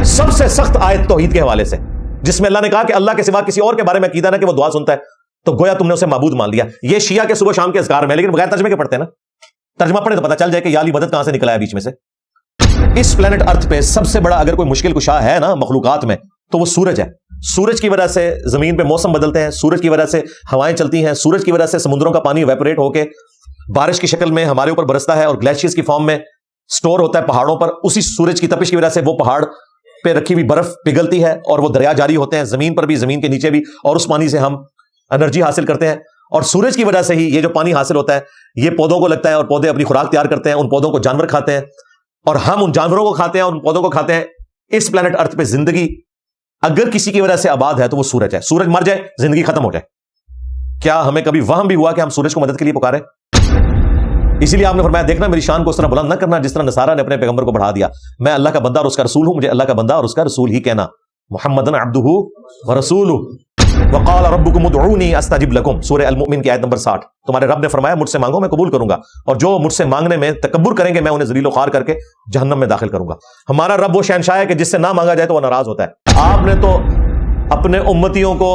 سب سے سخت آیت توحید کے حوالے سے، جس میں اللہ نے کہا کہ اللہ کے سوا کسی اور کے بارے میں عقیدہ نہ کہ وہ دعا سنتا ہے، تو گویا تم نے اسے معبود مان لیا۔ یہ شیعہ کے صبح شام کے اذکار میں، لیکن بغیر ترجمے کے پڑھتے ہیں نا، ترجمہ پڑھے تو پتہ چل جائے کہ یا علی مدد کہاں سے نکلا ہے بیچ میں سے۔ اس پلانٹ ارتھ پہ سب سے بڑا اگر کوئی مشکل کشا ہے نا مخلوقات میں تو وہ سورج ہے۔ سورج کی وجہ سے زمین پہ موسم بدلتے ہیں، سورج کی وجہ سے ہوائیں چلتی ہیں، سورج کی وجہ سے سمندروں کا پانی ایویپوریٹ ہو کے بارش کی شکل میں ہمارے اوپر برستا ہے اور گلیشیئرز کی فارم میں سٹور ہوتا ہے پہاڑوں پر۔ اسی سورج کی تپش کی وجہ سے وہ پہاڑ پہ رکھی ہوئی برف پگھلتی ہے اور وہ دریا جاری ہوتے ہیں، زمین پر بھی، زمین کے نیچے بھی، اور اس پانی سے ہم انرجی حاصل کرتے ہیں۔ اور سورج کی وجہ سے ہی یہ جو پانی حاصل ہوتا ہے یہ پودوں کو لگتا ہے اور پودے اپنی خوراک تیار کرتے ہیں، ان پودوں کو جانور کھاتے ہیں اور ہم ان جانوروں کو کھاتے ہیں اور ان پودوں کو کھاتے ہیں۔ اس پلانٹ ارتھ پہ زندگی اگر کسی کی وجہ سے آباد ہے تو وہ سورج ہے۔ سورج مر جائے زندگی ختم ہو جائے۔ کیا ہمیں کبھی وہم بھی ہوا کہ ہم سورج کو مدد کے لیے پکارے؟ اسی لیے آپ نے فرمایا دیکھنا میری شان کو اس طرح بلند نہ کرنا جس طرح نصارہ نے اپنے پیغمبر کو بڑھا دیا۔ میں اللہ کا بندہ اور اس کا رسول ہوں، مجھے اللہ کا بندہ اور اس کا رسول ہی کہنا۔ محمدن عبدہ ورسولہ وقال ربکم ادعونی استجب لکم، سورہ المؤمن کی آیت نمبر 60۔ تمہارے رب نے فرمایا مجھ سے مانگو میں قبول کروں گا، اور جو مجھ سے مانگنے میں تکبر کریں گے میں انہیں ذلیل و خوار کر کے جہنم میں داخل کروں گا۔ ہمارا رب وہ شہنشاہ ہے کہ جس سے نہ مانگا جائے تو وہ ناراض ہوتا ہے۔ آپ نے تو اپنے امتیوں کو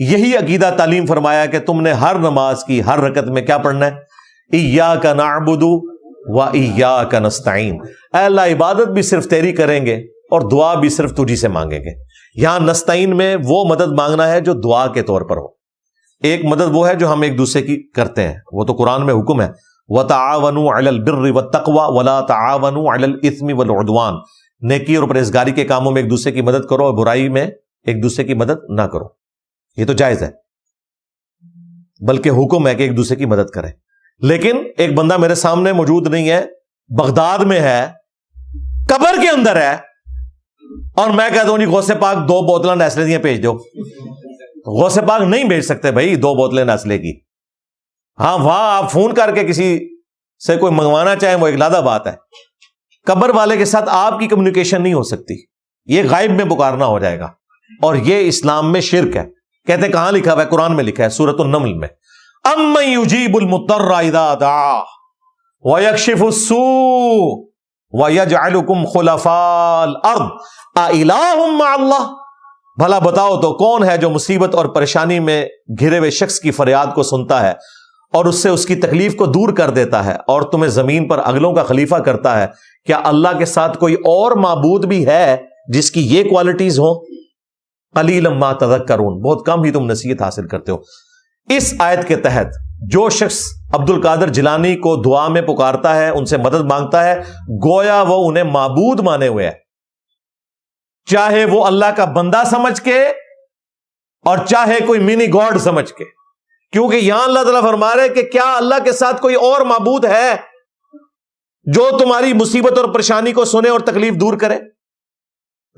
یہی عقیدہ تعلیم فرمایا کہ تم نے ہر نماز کی ہر رکعت میں کیا پڑھنا ہے؟ ایاک نعبد و ایاک نستعین، اے اللہ عبادت بھی صرف تیری کریں گے اور دعا بھی صرف تجھی سے مانگیں گے۔ یہاں نستعین میں وہ مدد مانگنا ہے جو دعا کے طور پر ہو۔ ایک مدد وہ ہے جو ہم ایک دوسرے کی کرتے ہیں، وہ تو قرآن میں حکم ہے وَتَعَاوَنُوا عَلَى الْبِرِّ وَالتَّقْوَى وَلَا تَعَاوَنُوا عَلَى الْإِثْمِ وَالْعُدْوَانِ، نیکی اور پرہیزگاری کے کاموں میں ایک دوسرے کی مدد کرو اور برائی میں ایک دوسرے کی مدد نہ کرو۔ یہ تو جائز ہے، بلکہ حکم ہے کہ ایک دوسرے کی مدد کریں۔ لیکن ایک بندہ میرے سامنے موجود نہیں ہے، بغداد میں ہے، قبر کے اندر ہے، اور میں کہتا ہوں جی غوث پاک 2 بوتلیں نیسلے دیا بھیج دو۔ غوث پاک نہیں بھیج سکتے بھائی 2 بوتلیں نیسلے کی۔ ہاں وہاں آپ فون کر کے کسی سے کوئی منگوانا چاہیں وہ ایک علیحدہ بات ہے، قبر والے کے ساتھ آپ کی کمیونیکیشن نہیں ہو سکتی، یہ غائب میں پکارنا ہو جائے گا، اور یہ اسلام میں شرک ہے۔ کہتے ہیں کہاں لکھا ہوا ہے؟ قرآن میں لکھا ہے سورۃ النمل میں، امن یجیب المضطر اذا دعاہ ویکشف السوء ویجعلکم خلفاء الارض االہ مع اللہ، بھلا بتاؤ تو کون ہے جو مصیبت اور پریشانی میں گھرے ہوئے شخص کی فریاد کو سنتا ہے اور اس سے اس کی تکلیف کو دور کر دیتا ہے اور تمہیں زمین پر اگلوں کا خلیفہ کرتا ہے؟ کیا اللہ کے ساتھ کوئی اور معبود بھی ہے جس کی یہ کوالٹیز ہوں؟ قلیلا ما تذکرون، بہت کم ہی تم نصیحت حاصل کرتے ہو۔ اس آیت کے تحت جو شخص عبد القادر جیلانی کو دعا میں پکارتا ہے، ان سے مدد مانگتا ہے، گویا وہ انہیں معبود مانے ہوئے ہے، چاہے وہ اللہ کا بندہ سمجھ کے اور چاہے کوئی منی گاڈ سمجھ کے، کیونکہ یہاں اللہ تعالیٰ فرما رہے کہ کیا اللہ کے ساتھ کوئی اور معبود ہے جو تمہاری مصیبت اور پریشانی کو سنے اور تکلیف دور کرے؟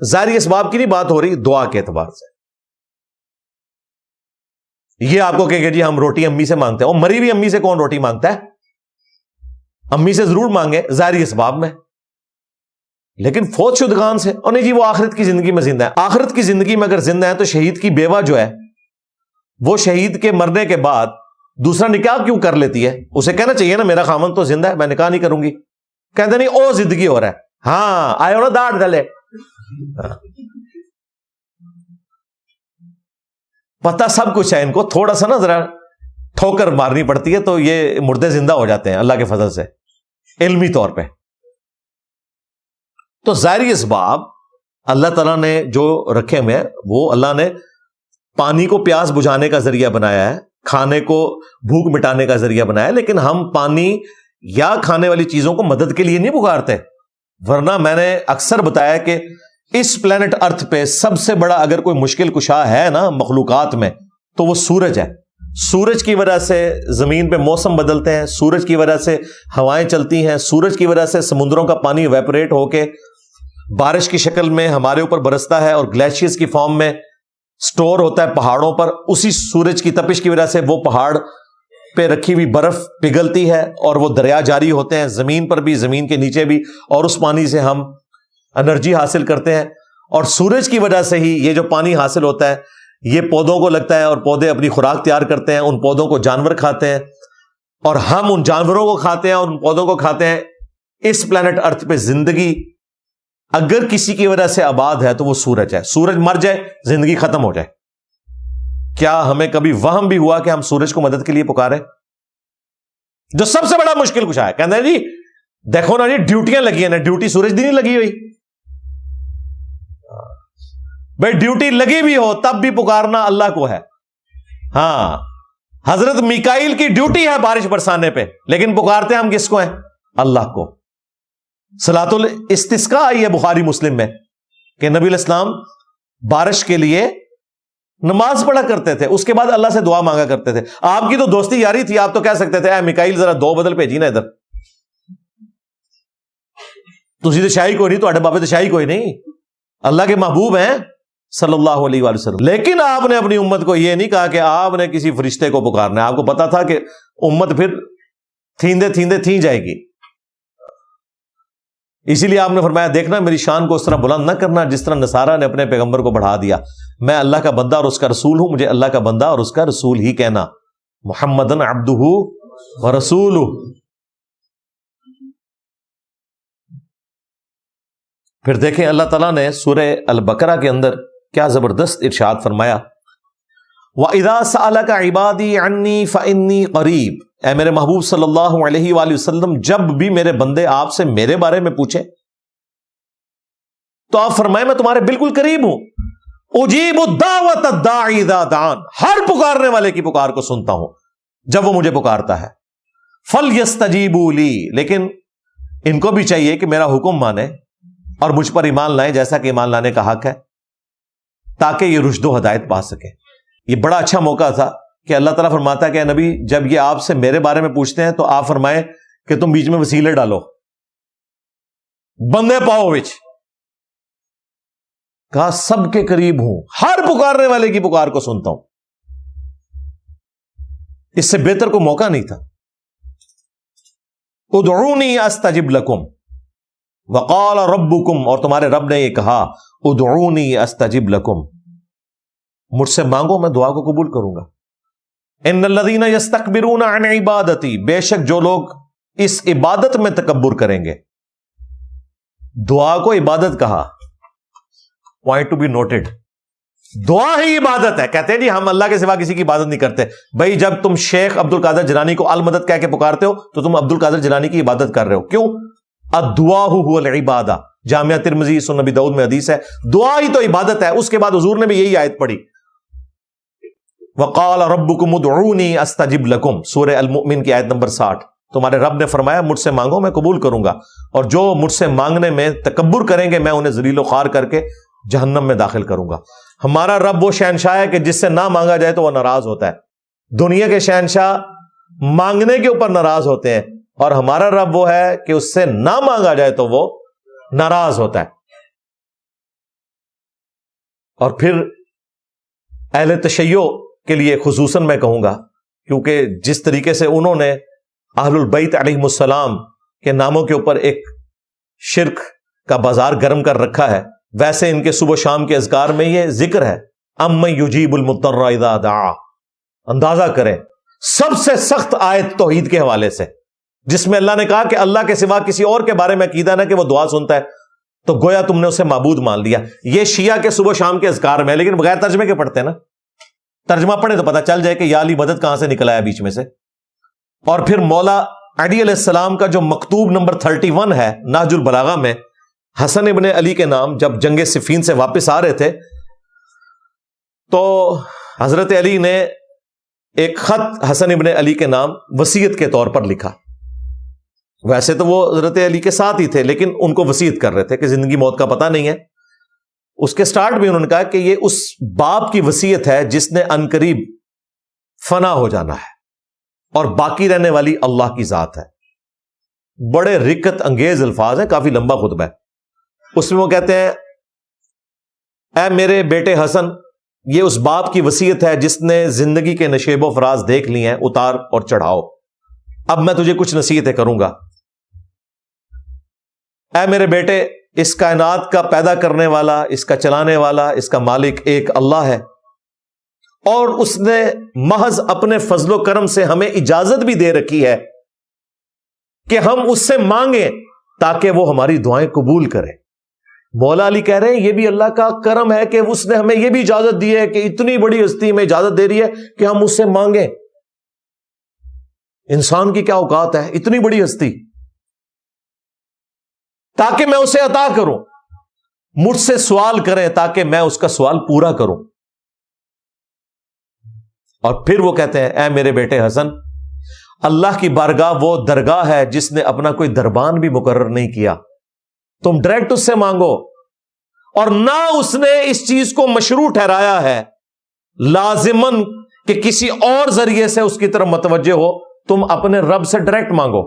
ظاہری اسباب کی نہیں بات ہو رہی، دعا کے اعتبار سے۔ یہ آپ کو کہ جی ہم روٹی امی سے مانگتے ہیں، اور مری بھی امی سے کون روٹی مانگتا ہے؟ امی سے ضرور مانگے ظاہری اسباب میں، لیکن فوت شدگان سے، اور نہیں جی وہ آخرت کی زندگی میں زندہ ہے۔ آخرت کی زندگی میں اگر زندہ ہے تو شہید کی بیوہ جو ہے وہ شہید کے مرنے کے بعد دوسرا نکاح کیوں کر لیتی ہے؟ اسے کہنا چاہیے نا میرا خامن تو زندہ ہے، میں نکاح نہیں کروں گی۔ کہتے نہیں او زندگی ہو رہا ہے، ہاں آئے ہو نا داڑھ ڈلے، پتہ سب کچھ ہے ان کو، تھوڑا سا نا ذرا ٹھوکر مارنی پڑتی ہے تو یہ مردے زندہ ہو جاتے ہیں اللہ کے فضل سے علمی طور پہ۔ تو ظاہری اسباب اللہ تعالیٰ نے جو رکھے ہوئے ہیں وہ اللہ نے پانی کو پیاس بجھانے کا ذریعہ بنایا ہے، کھانے کو بھوک مٹانے کا ذریعہ بنایا ہے، لیکن ہم پانی یا کھانے والی چیزوں کو مدد کے لیے نہیں پکارتے۔ ورنہ میں نے اکثر بتایا کہ اس پلانٹ ارتھ پہ سب سے بڑا اگر کوئی مشکل کشا ہے نا مخلوقات میں تو وہ سورج ہے۔ سورج کی وجہ سے زمین پہ موسم بدلتے ہیں، سورج کی وجہ سے ہوائیں چلتی ہیں، سورج کی وجہ سے سمندروں کا پانی ایویپوریٹ ہو کے بارش کی شکل میں ہمارے اوپر برستا ہے اور گلیشیئرز کی فارم میں سٹور ہوتا ہے پہاڑوں پر۔ اسی سورج کی تپش کی وجہ سے وہ پہاڑ پہ رکھی ہوئی برف پگھلتی ہے اور وہ دریا جاری ہوتے ہیں، زمین پر بھی، زمین کے نیچے بھی، اور اس پانی سے ہم انرجی حاصل کرتے ہیں۔ اور سورج کی وجہ سے ہی یہ جو پانی حاصل ہوتا ہے یہ پودوں کو لگتا ہے اور پودے اپنی خوراک تیار کرتے ہیں، ان پودوں کو جانور کھاتے ہیں اور ہم ان جانوروں کو کھاتے ہیں اور ان پودوں کو کھاتے ہیں۔ اس پلانٹ ارتھ پہ زندگی اگر کسی کی وجہ سے آباد ہے تو وہ سورج ہے. سورج مر جائے زندگی ختم ہو جائے. کیا ہمیں کبھی وہم بھی ہوا کہ ہم سورج کو مدد کے لیے پکارے؟ جو سب سے بڑا مشکل کشا ہے. کہتے ہیں جی دیکھو نا جی ڈیوٹیاں لگی ہیں نا, ڈیوٹی سورج دی نہیں لگی ہوئی. بھائی ڈیوٹی لگی بھی ہو تب بھی پکارنا اللہ کو ہے. ہاں حضرت میکائیل کی ڈیوٹی ہے بارش برسانے پہ, لیکن پکارتے ہم کس کو ہیں؟ اللہ کو. صلاۃ الاستسقاء آئی ہے بخاری مسلم میں کہ نبی علیہ السلام بارش کے لیے نماز پڑھا کرتے تھے, اس کے بعد اللہ سے دعا مانگا کرتے تھے. آپ کی تو دوستی یاری تھی, آپ تو کہہ سکتے تھے اے میکائیل ذرا 2 بدل بھیجی نا ادھر. تسی تو شاہی کوئی نہیں, تو بابے تو شاہی کوئی نہیں, اللہ کے محبوب ہیں صلی اللہ علیہ وآلہ وسلم. لیکن آپ نے اپنی امت کو یہ نہیں کہا کہ آپ نے کسی فرشتے کو پکارنا ہے. آپ کو پتا تھا کہ امت پھر تھیندے تھیندے تھی جائے گی. اسی لیے آپ نے فرمایا دیکھنا میری شان کو اس طرح بلند نہ کرنا جس طرح نصارہ نے اپنے پیغمبر کو بڑھا دیا. میں اللہ کا بندہ اور اس کا رسول ہوں, مجھے اللہ کا بندہ اور اس کا رسول ہی کہنا. محمدن عبدہ ورسولہ. پھر دیکھیں اللہ تعالیٰ نے سورہ البقرہ کے اندر کیا زبردست ارشاد فرمایا, وَإِذَا سَأَلَكَ عِبَادِي عَنِّي فَإِنِّي قَرِيبٌ. اے میرے محبوب صلی اللہ علیہ وآلہ وسلم جب بھی میرے بندے آپ سے میرے بارے میں پوچھیں تو آپ فرمائیں میں تمہارے بالکل قریب ہوں. اجیب الدعوۃ الداعی اذا دعان. ہر پکارنے والے کی پکار کو سنتا ہوں جب وہ مجھے پکارتا ہے. فَلْيَسْتَجِيبُوا لِي. لیکن ان کو بھی چاہیے کہ میرا حکم مانے اور مجھ پر ایمان لائیں جیسا کہ ایمان لانے کا حق ہے, تاکہ یہ رشد و ہدایت پا سکیں. یہ بڑا اچھا موقع تھا کہ اللہ تعالیٰ فرماتا ہے کہ نبی جب یہ آپ سے میرے بارے میں پوچھتے ہیں تو آپ فرمائیں کہ تم بیچ میں وسیلے ڈالو, بندے پاؤ وچ. کہا سب کے قریب ہوں, ہر پکارنے والے کی پکار کو سنتا ہوں. اس سے بہتر کوئی موقع نہیں تھا. ادعونی استجب لکم وقال ربکم. اور تمہارے رب نے یہ کہا ادعونی استجب لکم, مجھ سے مانگو میں دعا کو قبول کروں گا. ان الذین یستکبرون عن عبادتی. بے شک جو لوگ اس عبادت میں تکبر کریں گے. دعا کو عبادت کہا, پوائنٹ ٹو بی نوٹڈ. دعا ہی عبادت ہے. کہتے ہیں جی ہم اللہ کے سوا کسی کی عبادت نہیں کرتے. بھائی جب تم شیخ عبد القادر جیلانی کو المدد کہہ کے پکارتے ہو تو تم عبد القادر جیلانی کی عبادت کر رہے ہو. کیوں؟ الدعاء هو العبادہ. جامعہ ترمذی سنن نبی داؤد میں حدیث ہے دعا ہی تو عبادت ہے. اس کے بعد حضور نے بھی یہی آیت پڑھی وقال ربکم ادعونی استجب لکم, سورہ المؤمن کی آیت نمبر 60. تمہارے رب نے فرمایا مجھ سے مانگو میں قبول کروں گا, اور جو مجھ سے مانگنے میں تکبر کریں گے میں انہیں ذلیل و خوار کر کے جہنم میں داخل کروں گا. ہمارا رب وہ شہنشاہ ہے کہ جس سے نہ مانگا جائے تو وہ ناراض ہوتا ہے. دنیا کے شہنشاہ مانگنے کے اوپر ناراض ہوتے ہیں, اور ہمارا رب وہ ہے کہ اس سے نہ مانگا جائے تو وہ ناراض ہوتا ہے. اور پھر اہل تشیع کے لیے خصوصاً میں کہوں گا, کیونکہ جس طریقے سے انہوں نے اہل البیت علیہم السلام کے ناموں کے اوپر ایک شرک کا بازار گرم کر رکھا ہے, ویسے ان کے صبح و شام کے اذکار میں یہ ذکر ہے امن یجیب المضطر اذا دعا. اندازہ کریں سب سے سخت آیت توحید کے حوالے سے, جس میں اللہ نے کہا کہ اللہ کے سوا کسی اور کے بارے میں عقیدہ نہ کہ وہ دعا سنتا ہے, تو گویا تم نے اسے معبود مان لیا. یہ شیعہ کے صبح و شام کے اذکار میں, لیکن بغیر ترجمے کے پڑھتے ہیں نا. ترجمہ پڑھیں تو پتہ چل جائے کہ یا علی مدد کہاں سے نکل آیا بیچ میں سے. اور پھر مولا علی علیہ السلام کا جو مکتوب نمبر 31 ہے نہج البلاغہ میں, حسن ابن علی کے نام جب جنگ صفین سے واپس آ رہے تھے تو حضرت علی نے ایک خط حسن ابن علی کے نام وصیت کے طور پر لکھا. ویسے تو وہ حضرت علی کے ساتھ ہی تھے, لیکن ان کو وصیت کر رہے تھے کہ زندگی موت کا پتہ نہیں ہے. اس کے سٹارٹ میں انہوں نے کہا کہ یہ اس باپ کی وصیت ہے جس نے عنقریب فنا ہو جانا ہے اور باقی رہنے والی اللہ کی ذات ہے. بڑے رکت انگیز الفاظ ہیں, کافی لمبا خطبہ ہے. اس میں وہ کہتے ہیں اے میرے بیٹے حسن, یہ اس باپ کی وصیت ہے جس نے زندگی کے نشیب و فراز دیکھ لی ہیں, اتار اور چڑھاؤ. اب میں تجھے کچھ نصیحتیں کروں گا. اے میرے بیٹے, اس کائنات کا پیدا کرنے والا, اس کا چلانے والا, اس کا مالک ایک اللہ ہے, اور اس نے محض اپنے فضل و کرم سے ہمیں اجازت بھی دے رکھی ہے کہ ہم اس سے مانگیں تاکہ وہ ہماری دعائیں قبول کرے. مولا علی کہہ رہے ہیں یہ بھی اللہ کا کرم ہے کہ اس نے ہمیں یہ بھی اجازت دی ہے کہ اتنی بڑی ہستی میں اجازت دے رہی ہے کہ ہم اس سے مانگیں. انسان کی کیا اوقات ہے, اتنی بڑی ہستی, تاکہ میں اسے عطا کروں. مجھ سے سوال کریں تاکہ میں اس کا سوال پورا کروں. اور پھر وہ کہتے ہیں اے میرے بیٹے حسن, اللہ کی بارگاہ وہ درگاہ ہے جس نے اپنا کوئی دربان بھی مقرر نہیں کیا. تم ڈائریکٹ اس سے مانگو, اور نہ اس نے اس چیز کو مشروع ٹھہرایا ہے لازماً کہ کسی اور ذریعے سے اس کی طرف متوجہ ہو. تم اپنے رب سے ڈائریکٹ مانگو,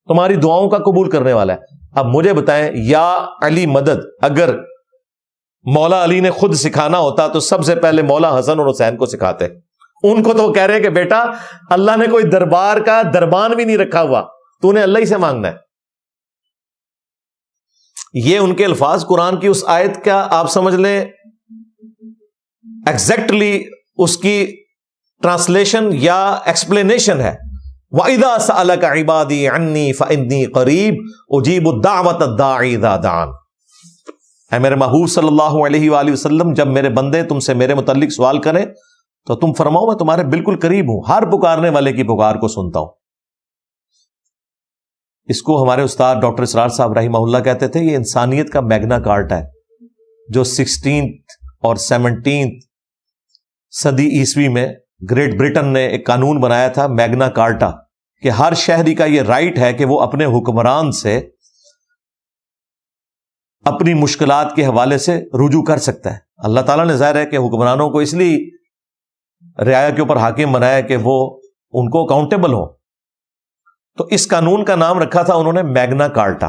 تمہاری دعاؤں کا قبول کرنے والا ہے. اب مجھے بتائیں, یا علی مدد اگر مولا علی نے خود سکھانا ہوتا تو سب سے پہلے مولا حسن اور حسین کو سکھاتے. ان کو تو وہ کہہ رہے ہیں کہ بیٹا اللہ نے کوئی دربار کا دربان بھی نہیں رکھا ہوا, تو نے اللہ ہی سے مانگنا ہے. یہ ان کے الفاظ قرآن کی اس آیت کا آپ سمجھ لیں ایگزیکٹلی اس کی ٹرانسلیشن یا ایکسپلینیشن ہے. وَإِذَا سَأَلَكَ عِبَادِي عَنِّي فَإِنِّي قَرِيبٌ أُجِيبُ الدَّعْوَةَ الدَّاعِي إِذَا دَعَانِ. اے میرے محبوب صلی اللہ علیہ وآلہ وسلم, جب میرے بندے تم سے میرے متعلق سوال کریں تو تم فرماؤ میں تمہارے بالکل قریب ہوں, ہر پکارنے والے کی پکار کو سنتا ہوں. اس کو ہمارے استاد ڈاکٹر اسرار صاحب رحمہ اللہ کہتے تھے یہ انسانیت کا میگنا کارٹا ہے, جو 16th اور 17th صدی عیسوی میں گریٹ برٹن نے ایک قانون بنایا تھا, میگنا کارٹا, کہ ہر شہری کا یہ رائٹ ہے کہ وہ اپنے حکمران سے اپنی مشکلات کے حوالے سے رجوع کر سکتا ہے. اللہ تعالیٰ نے ظاہر ہے کہ حکمرانوں کو اس لیے رعایا کے اوپر حاکم بنایا کہ وہ ان کو اکاؤنٹیبل ہو. تو اس قانون کا نام رکھا تھا انہوں نے میگنا کارٹا.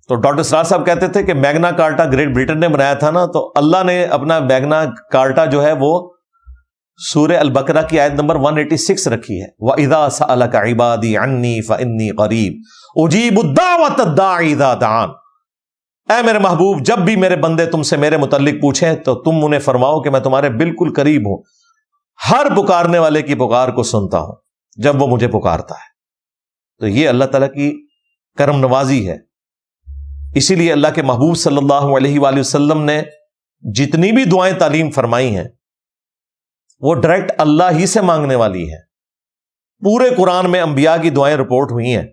تو ڈاکٹر سرار صاحب کہتے تھے کہ میگنا کارٹا گریٹ برٹن نے بنایا تھا نا, تو اللہ نے اپنا میگنا کارٹا جو ہے وہ سورہ البقرہ کی آیت نمبر 186 رکھی ہے. وَإِذَا سَأَلَكَ عِبَادِي عَنِّي فَإِنِّي قَرِيبٌ أُجِيبُ الدَّعْوَةَ الدَّاعِي إِذَا دَعَانِ. اے میرے محبوب, جب بھی میرے بندے تم سے میرے متعلق پوچھیں تو تم انہیں فرماؤ کہ میں تمہارے بالکل قریب ہوں, ہر پکارنے والے کی پکار کو سنتا ہوں جب وہ مجھے پکارتا ہے. تو یہ اللہ تعالیٰ کی کرم نوازی ہے. اسی لیے اللہ کے محبوب صلی اللہ علیہ وآلہ وسلم نے جتنی بھی دعائیں تعلیم فرمائی ہیں وہ ڈائریکٹ اللہ ہی سے مانگنے والی ہیں. پورے قرآن میں انبیاء کی دعائیں رپورٹ ہوئی ہیں,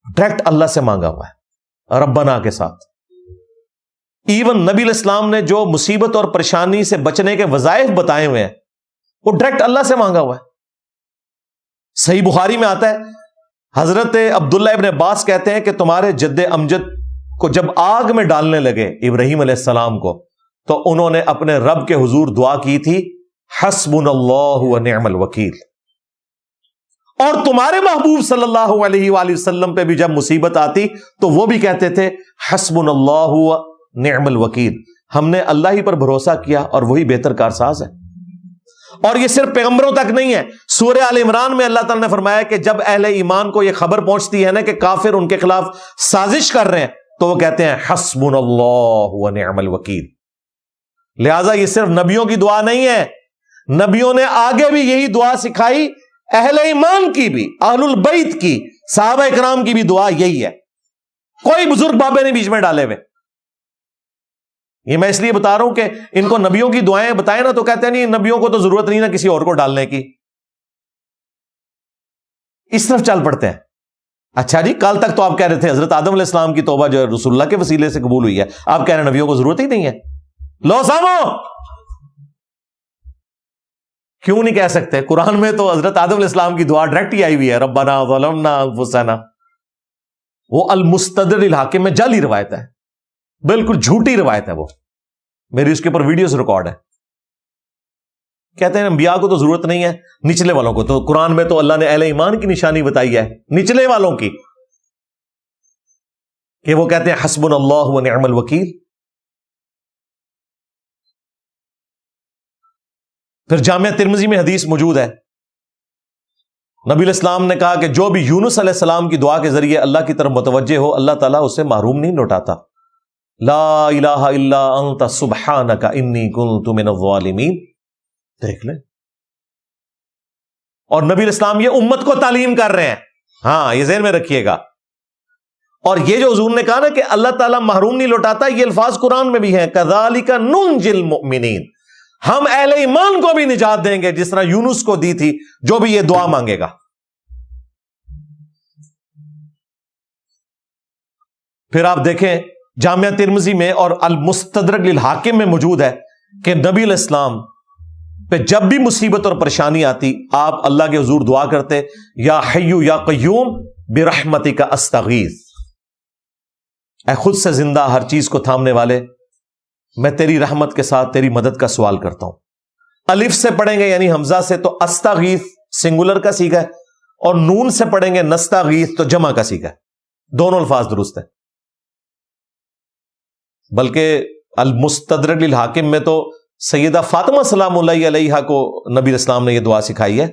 ڈائریکٹ اللہ سے مانگا ہوا ہے ربنا کے ساتھ. ایون نبی علیہ السلام نے جو مصیبت اور پریشانی سے بچنے کے وظائف بتائے ہوئے ہیں وہ ڈائریکٹ اللہ سے مانگا ہوا ہے. صحیح بخاری میں آتا ہے, حضرت عبداللہ ابن عباس کہتے ہیں کہ تمہارے جد امجد کو جب آگ میں ڈالنے لگے ابراہیم علیہ السلام کو, تو انہوں نے اپنے رب کے حضور دعا کی تھی حسبنا اللہ ونعم الوکیل. اور تمہارے محبوب صلی اللہ علیہ وآلہ وسلم پہ بھی جب مصیبت آتی تو وہ بھی کہتے تھے حسبنا اللہ ونعم الوکیل. ہم نے اللہ ہی پر بھروسہ کیا اور وہی بہتر کارساز ہے. اور یہ صرف پیغمبروں تک نہیں ہے. سورہ آل عمران میں اللہ تعالیٰ نے فرمایا کہ جب اہل ایمان کو یہ خبر پہنچتی ہے نا کہ کافر ان کے خلاف سازش کر رہے ہیں تو وہ کہتے ہیں حسبنا اللہ ونعم الوکیل. لہذا یہ صرف نبیوں کی دعا نہیں ہے, نبیوں نے آگے بھی یہی دعا سکھائی, اہل ایمان کی بھی, اہل البیت کی, صحابہ کرام کی بھی دعا یہی ہے. کوئی بزرگ بابے نہیں بیچ میں ڈالے ہوئے. یہ میں اس لیے بتا رہا ہوں کہ ان کو نبیوں کی دعائیں بتائیں نا تو کہتے ہیں نہیں نبیوں کو تو ضرورت نہیں نا کسی اور کو ڈالنے کی, اس طرف چل پڑتے ہیں. اچھا جی, کل تک تو آپ کہہ رہے تھے حضرت آدم علیہ السلام کی توبہ جو ہے رسول اللہ کے وسیلے سے قبول ہوئی ہے, آپ کہہ رہے ہیں نبیوں کو ضرورت ہی نہیں ہے. لو سامو, کیوں نہیں کہہ سکتے؟ قرآن میں تو حضرت آدم علیہ السلام کی دعا ڈائریکٹ ہی آئی ہوئی ہے, ربنا ظلمنا انفسنا. وہ المستدرک الحاکم میں جعلی روایت ہے, بالکل جھوٹی روایت ہے وہ, میری اس کے اوپر ویڈیوز ریکارڈ ہے. کہتے ہیں انبیاء کو تو ضرورت نہیں ہے, نچلے والوں کو. تو قرآن میں تو اللہ نے اہل ایمان کی نشانی بتائی ہے نچلے والوں کی, کہ وہ کہتے ہیں حسبنا اللہ ونعم الوکیل. پھر جامعہ ترمذی میں حدیث موجود ہے, نبی علیہ السلام نے کہا کہ جو بھی یونس علیہ السلام کی دعا کے ذریعے اللہ کی طرف متوجہ ہو اللہ تعالیٰ اسے محروم نہیں لوٹاتا. لا الہ الا انت سبحانک انی کنت من الظالمین. دیکھ لیں. اور نبی علیہ السلام یہ امت کو تعلیم کر رہے ہیں, ہاں یہ ذہن میں رکھیے گا. اور یہ جو حضور نے کہا نا کہ اللہ تعالیٰ محروم نہیں لوٹاتا، یہ الفاظ قرآن میں بھی ہیں، کذالک ننجی المؤمنین، ہم اہل ایمان کو بھی نجات دیں گے جس طرح یونس کو دی تھی، جو بھی یہ دعا مانگے گا۔ پھر آپ دیکھیں جامعہ ترمذی میں اور المستدرک للحاکم میں موجود ہے کہ نبی علیہ السلام پہ جب بھی مصیبت اور پریشانی آتی، آپ اللہ کے حضور دعا کرتے، یا حی یا قیوم برحمتک استغیث، اے خود سے زندہ ہر چیز کو تھامنے والے، میں تیری رحمت کے ساتھ تیری مدد کا سوال کرتا ہوں۔ الف سے پڑھیں گے یعنی حمزہ سے تو استغیث سنگولر کا صیغہ ہے، اور نون سے پڑھیں گے نستغیث تو جمع کا صیغہ ہے، دونوں الفاظ درست ہیں۔ بلکہ المستدرک للحاکم میں تو سیدہ فاطمہ سلام اللہ علیہا کو نبی علیہ السلام نے یہ دعا سکھائی ہے،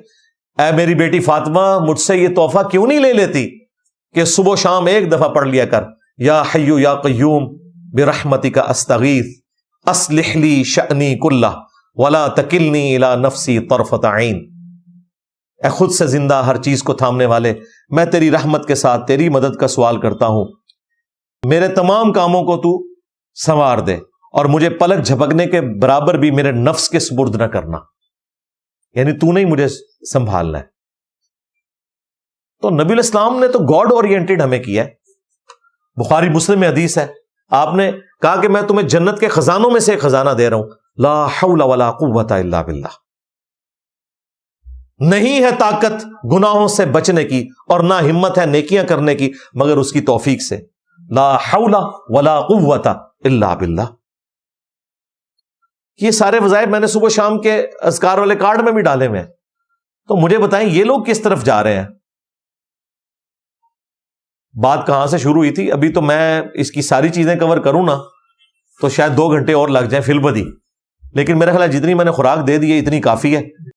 اے میری بیٹی فاطمہ مجھ سے یہ تحفہ کیوں نہیں لے لیتی کہ صبح و شام ایک دفعہ پڑھ لیا کر، یا حی یا قیوم برحمتک استغیث اصلح لی شأنی کلہ ولا تکلنی الی نفسی طرفۃ عین، اے خود سے زندہ ہر چیز کو تھامنے والے، میں تیری رحمت کے ساتھ تیری مدد کا سوال کرتا ہوں، میرے تمام کاموں کو تو سنوار دے اور مجھے پلک جھپکنے کے برابر بھی میرے نفس کے سپرد نہ کرنا، یعنی تو نہیں مجھے سنبھالنا ہے۔ تو نبی علیہ السلام نے تو گاڈ اورینٹڈ ہمیں کیا ہے۔ بخاری مسلم میں حدیث ہے، آپ نے کہا کہ میں تمہیں جنت کے خزانوں میں سے ایک خزانہ دے رہا ہوں، لا حول ولا قوت الا باللہ، نہیں ہے طاقت گناہوں سے بچنے کی اور نہ ہمت ہے نیکیاں کرنے کی مگر اس کی توفیق سے، لا حول ولا قوت الا باللہ۔ یہ سارے وظائف میں نے صبح شام کے اذکار والے کارڈ میں بھی ڈالے ہوئے ہیں، تو مجھے بتائیں یہ لوگ کس طرف جا رہے ہیں؟ بات کہاں سے شروع ہوئی تھی؟ ابھی تو میں اس کی ساری چیزیں کور کروں نا تو شاید 2 گھنٹے اور لگ جائیں فی البدی، لیکن میرا خیال ہے جتنی میں نے خوراک دے دی ہے اتنی کافی ہے۔